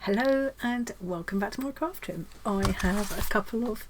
Hello and welcome back to my craft room. I have a couple of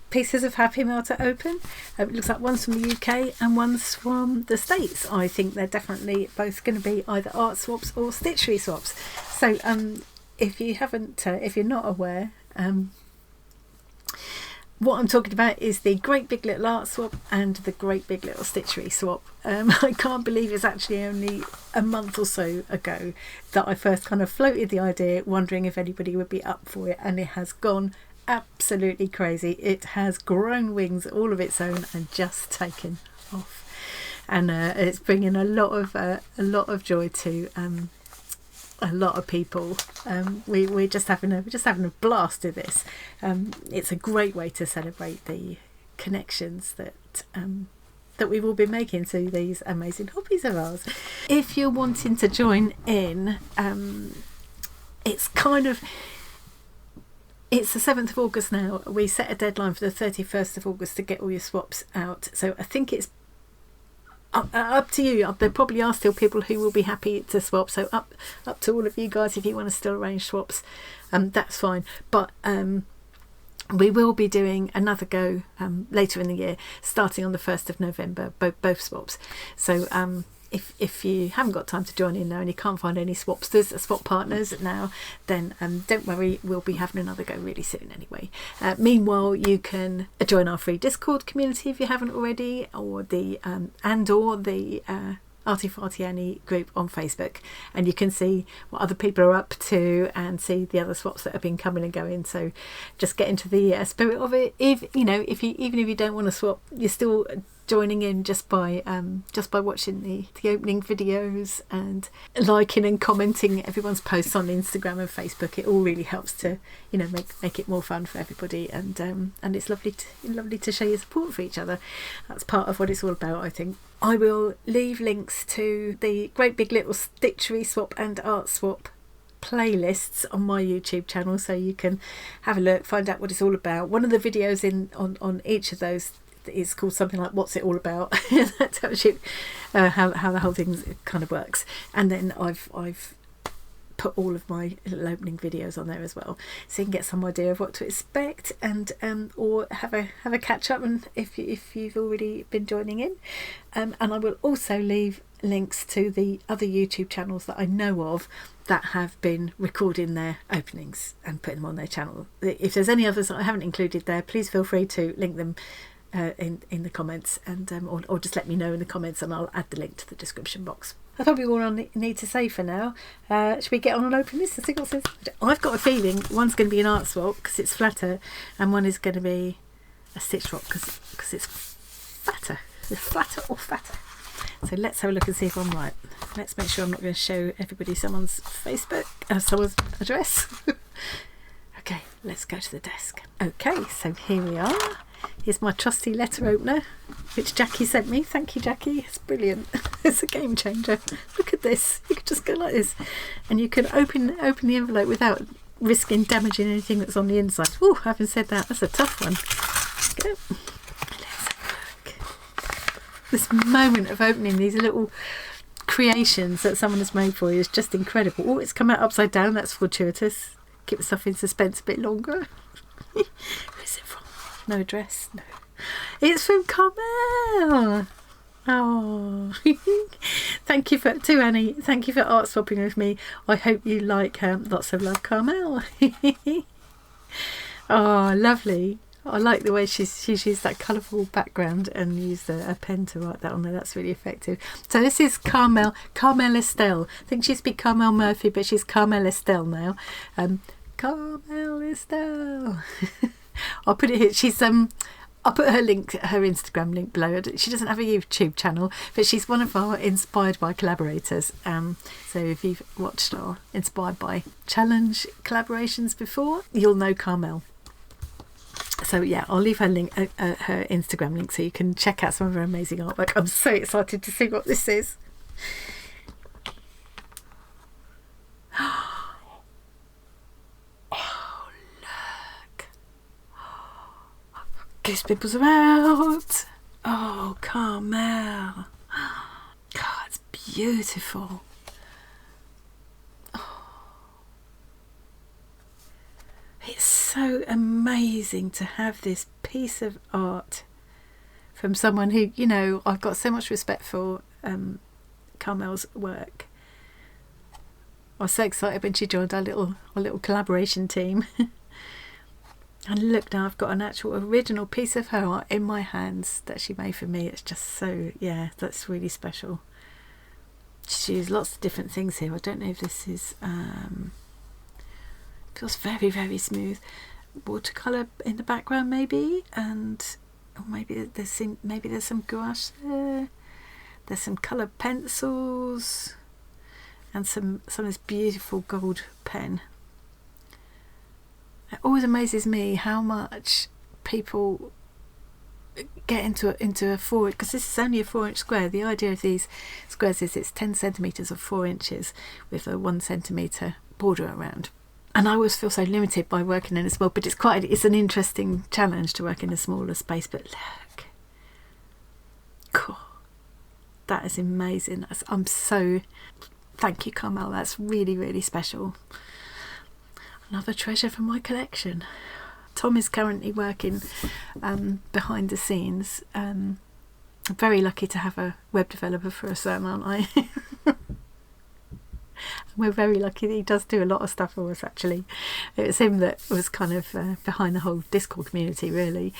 pieces of happy mail to open. It looks like one's from the UK and one's from the States. I think they're definitely both going to be either art swaps or stitchery swaps. So if you're not aware, what I'm talking about is the Great Big Little Art Swap and the Great Big Little Stitchery Swap. I can't believe it's actually only a month or so ago that I first kind of floated the idea, wondering if anybody would be up for it, and it has gone absolutely crazy. It has grown wings all of its own and just taken off, and it's bringing a lot of joy to a lot of people. We're just having a blast with this. It's a great way to celebrate the connections that we've all been making through these amazing hobbies of ours. If you're wanting to join in, it's the 7th of August now. We set a deadline for the 31st of August to get all your swaps out, so I think it's up to you. There probably are still people who will be happy to swap, so up to all of you guys. If you want to still arrange swaps, that's fine, but we will be doing another go later in the year, starting on the 1st of November, both swaps. So if you haven't got time to join in now and you can't find any swapsters, swap partners now, then don't worry, we'll be having another go really soon anyway. Meanwhile, you can join our free Discord community if you haven't already, or the Arty Farty Annie group on Facebook, and you can see what other people are up to and see the other swaps that have been coming and going. So just get into the spirit of it. Even if you don't want to swap, you're still joining in just by watching the opening videos and liking and commenting everyone's posts on Instagram and Facebook. It all really helps to make it more fun for everybody, and it's lovely to show your support for each other. That's part of what it's all about, I think. I will leave links to the Great Big Little Stitchery Swap and Art Swap playlists on my YouTube channel, so you can have a look, find out what it's all about. One of the videos on each of those is called something like "What's It All About?" That tells you how the whole thing kind of works. And then I've put all of my little opening videos on there as well, so you can get some idea of what to expect, and or have a catch up, and if you've already been joining in. And I will also leave links to the other YouTube channels that I know of that have been recording their openings and putting them on their channel. If there's any others that I haven't included there, please feel free to link them in the comments, and or just let me know in the comments and I'll add the link to the description box. That's probably all I need to say for now. Should we get on and open this and see what's inside? I've got a feeling one's going to be an art swap because it's flatter, and one is going to be a stitch swap because it's fatter. It's flatter or fatter. So let's have a look and see if I'm right. Let's make sure I'm not going to show everybody someone's someone's address. Okay, let's go to the desk. Okay, so here we are. Here's my trusty letter opener, which Jackie sent me. Thank you, Jackie. It's brilliant. It's a game changer. Look at this. You can just go like this, and you can open the envelope without risking damaging anything that's on the inside. Oh, having said that, that's a tough one. Go. Let's have a look. This moment of opening these little creations that someone has made for you is just incredible. Oh, it's come out upside down. That's fortuitous. Keep stuff in suspense a bit longer. Who is it from? No address. No. It's from Carmel. Oh, thank you to Annie. Thank you for art swapping with me. I hope you like lots of love, Carmel. Oh, lovely. I like the way she's used that colourful background and used a pen to write that on there. That's really effective. So this is carmel-estelle. I think she used to be Carmel Murphy, but she's Carmel-estelle now. Carmel-estelle. I'll put it here. I'll put her Instagram link below. She doesn't have a YouTube channel, but she's one of our Inspired by collaborators. So if you've watched our Inspired by Challenge collaborations before, you'll know Carmel. So yeah, I'll leave her link, her Instagram link, so you can check out some of her amazing artwork. I'm so excited to see what this is. Goose pimples are out. Oh, Carmel. God, it's beautiful. so amazing to have this piece of art from someone who, you know, I've got so much respect for. Carmel's work. I was so excited when she joined our little collaboration team. And look, now I've got an actual original piece of her art in my hands that she made for me. It's just so, yeah, that's really special. She used lots of different things here. I don't know if this is feels very, very smooth. Watercolour in the background maybe, and or maybe there's some gouache there. There's some coloured pencils and some of this beautiful gold pen. It always amazes me how much people get into a 4 inch, because this is only a 4-inch square. The idea of these squares is it's 10 centimetres or 4 inches with a 1 centimetre border around. And I always feel so limited by working in a small, but it's an interesting challenge to work in a smaller space. But look, cool. That is amazing. Thank you, Carmel. That's really, really special. Another treasure from my collection. Tom is currently working behind the scenes. I'm very lucky to have a web developer for a son, aren't I? We're very lucky that he does do a lot of stuff for us, actually. It was him that was kind of behind the whole Discord community, really.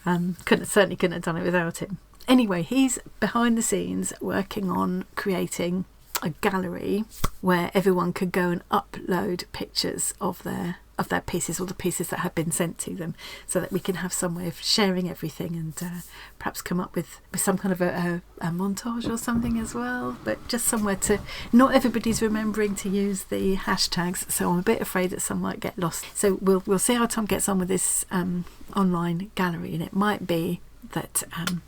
Certainly couldn't have done it without him. Anyway, he's behind the scenes working on creating a gallery where everyone could go and upload pictures of their pieces, or the pieces that have been sent to them, so that we can have some way of sharing everything, and perhaps come up with some kind of a montage or something as well. But just somewhere to, not everybody's remembering to use the hashtags, so I'm a bit afraid that some might get lost. So we'll see how Tom gets on with this online gallery, and it might be that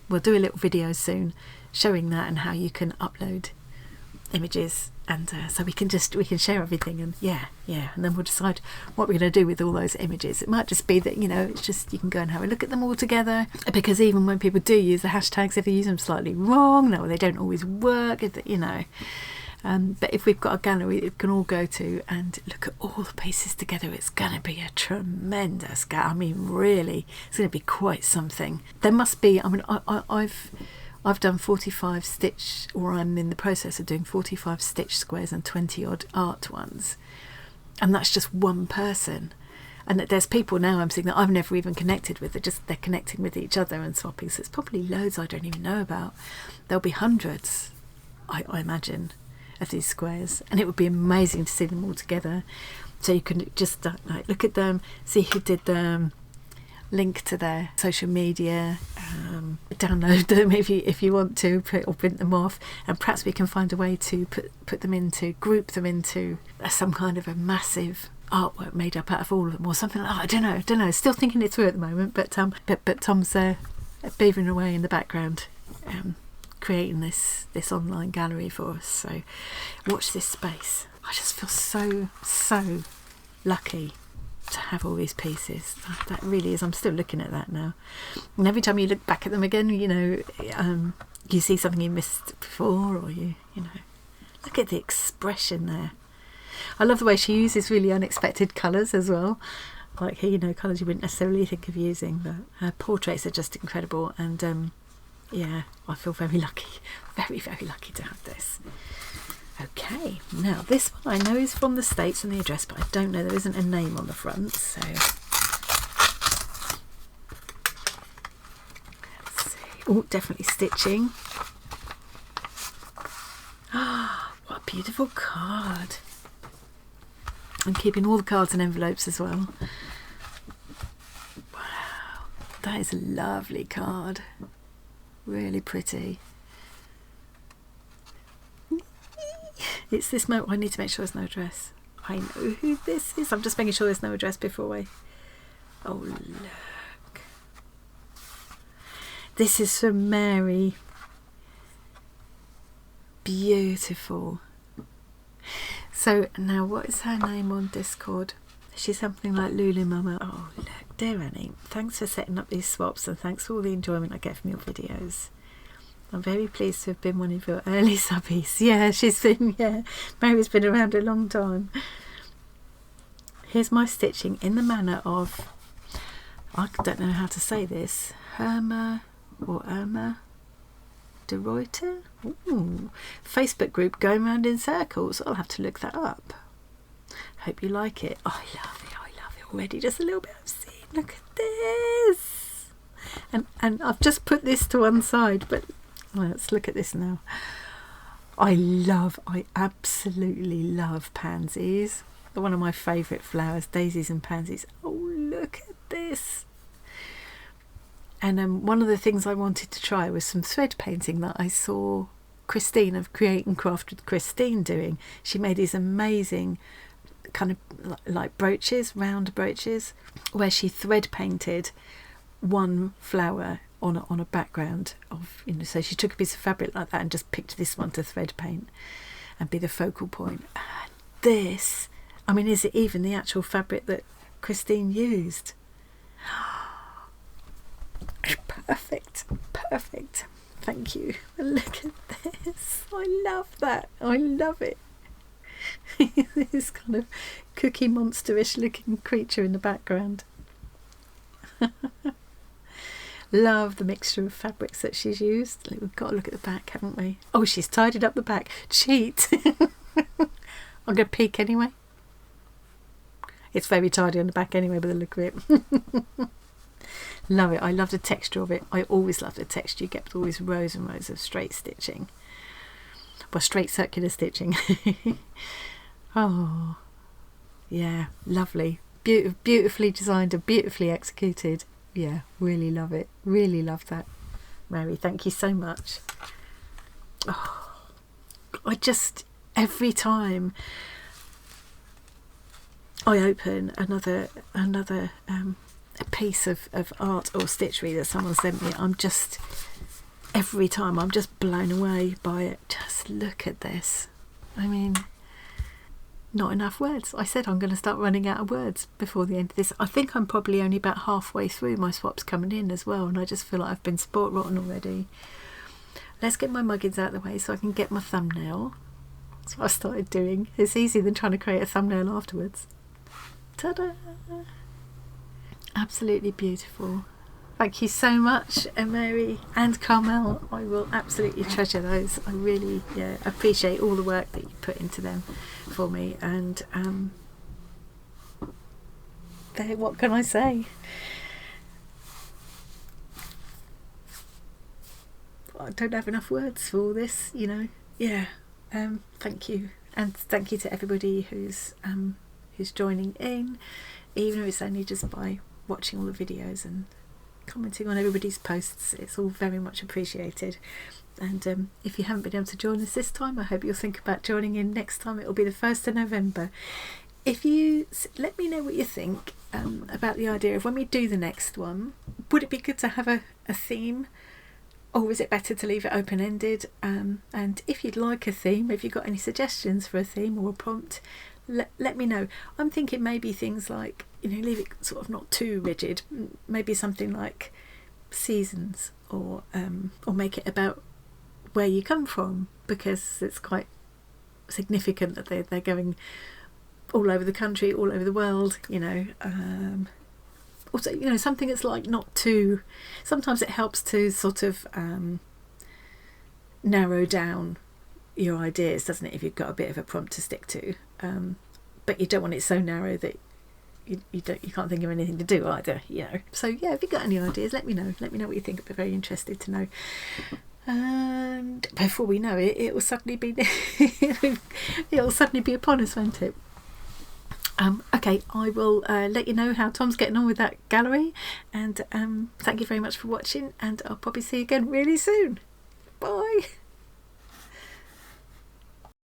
we'll do a little video soon showing that and how you can upload images, and so we can share everything, and yeah, and then we'll decide what we're going to do with all those images. It might just be that, you know, it's just you can go and have a look at them all together, because even when people do use the hashtags, if they use them slightly wrong, no, they don't always work, you know. But if we've got a gallery that we can all go to and look at all the pieces together, it's going to be a tremendous I mean, really, it's going to be quite something. There must be, I mean, I've done 45 stitch, or I'm in the process of doing 45 stitch squares and 20 odd art ones, and that's just one person. And there's people now I'm seeing that I've never even connected with. They're connecting with each other and swapping, so it's probably loads I don't even know about. There'll be hundreds, I imagine, of these squares, and it would be amazing to see them all together, so you can just like look at them, see who did them, link to their social media, download them if you want to, or print them off, and perhaps we can find a way to group them into some kind of a massive artwork made up out of all of them, or something like that. I don't know, still thinking it through at the moment, but Tom's beavering away in the background, creating this online gallery for us. So watch this space. I just feel so lucky to have all these pieces. That really is. I'm still looking at that now, and every time you look back at them again, you know, you see something you missed before, or you know, look at the expression there. I love the way she uses really unexpected colours as well, like here, you know, colours you wouldn't necessarily think of using, but her portraits are just incredible. And yeah, I feel very lucky, very lucky to have this. Okay, now this one I know is from the States and the address, but I don't know, there isn't a name on the front, so let's see. Oh, definitely stitching. Ah, what a beautiful card. I'm keeping all the cards and envelopes as well. Wow, that is a lovely card. Really pretty. It's this moment I need to make sure there's no address. I know who this is. I'm just making sure there's no address before I... Oh, look. This is from Marei. Beautiful. So now, what is her name on Discord? She's something like LuluMama. Oh, look. Dear Annie, thanks for setting up these swaps, and thanks for all the enjoyment I get from your videos. I'm very pleased to have been one of your early subbies. Yeah, Mary's been around a long time. Here's my stitching in the manner of I don't know how to say this. Irma de Ruyter. Ooh, Facebook group going round in circles. I'll have to look that up. Hope you like it. I love it. I love it already. Just a little bit I've seen. Look at this. And I've just put this to one side, but let's look at this now. I absolutely love pansies. They're one of my favourite flowers, daisies and pansies. Oh, look at this. And one of the things I wanted to try was some thread painting that I saw Christine of Create and Craft with Christine doing. She made these amazing kind of like brooches, round brooches, where she thread painted one flower on a background of, you know, so she took a piece of fabric like that and just picked this one to thread paint and be the focal point. And this, I mean, is it even the actual fabric that Christine used? Perfect, perfect. Thank you. Look at this. I love that. I love it. This kind of cookie monsterish looking creature in the background. Love the mixture of fabrics that she's used. We've got to look at the back, haven't we? Oh, she's tidied up the back. Cheat. I'm going to peek anyway. It's very tidy on the back anyway by the look of it. Love it. I love the texture of it. I always love the texture you get with all these rows and rows of straight stitching. Well, straight circular stitching. Oh, yeah, lovely. Beautifully designed and beautifully executed. Yeah, really love it. Really love that. Mary, thank you so much. Oh, I just, every time I open another a piece of art or stitchery that someone sent me, every time I'm just blown away by it. Just look at this. I mean, not enough words. I said I'm going to start running out of words before the end of this. I think I'm probably only about halfway through my swaps coming in as well, and I just feel like I've been sport rotten already. Let's get my muggins out of the way so I can get my thumbnail. That's what I started doing. It's easier than trying to create a thumbnail afterwards. Ta-da! Absolutely beautiful. Thank you so much, Mary and Carmel. I will absolutely treasure those. I really appreciate all the work that you put into them for me. And what can I say? I don't have enough words for all this, you know. Yeah. Thank you, and thank you to everybody who's joining in, even if it's only just by watching all the videos and commenting on everybody's posts. It's all very much appreciated. And if you haven't been able to join us this time, I hope you'll think about joining in next time. It will be the 1st of November. If you let me know what you think about the idea of when we do the next one, would it be good to have a theme, or is it better to leave it open-ended? And if you'd like a theme, if you've got any suggestions for a theme or a prompt, let me know. I'm thinking maybe things like, you know, leave it sort of not too rigid, maybe something like seasons, or make it about where you come from, because it's quite significant that they're going all over the country, all over the world, you know. Also, you know, something that's like not too, sometimes it helps to sort of narrow down your ideas, doesn't it, if you've got a bit of a prompt to stick to, but you don't want it so narrow that you can't think of anything to do either, you know. So yeah, if you've got any ideas, let me know what you think. I'd be very interested to know. And before we know it, it will suddenly be upon us, won't it? Okay, I will let you know how Tom's getting on with that gallery, and thank you very much for watching, and I'll probably see you again really soon. Bye.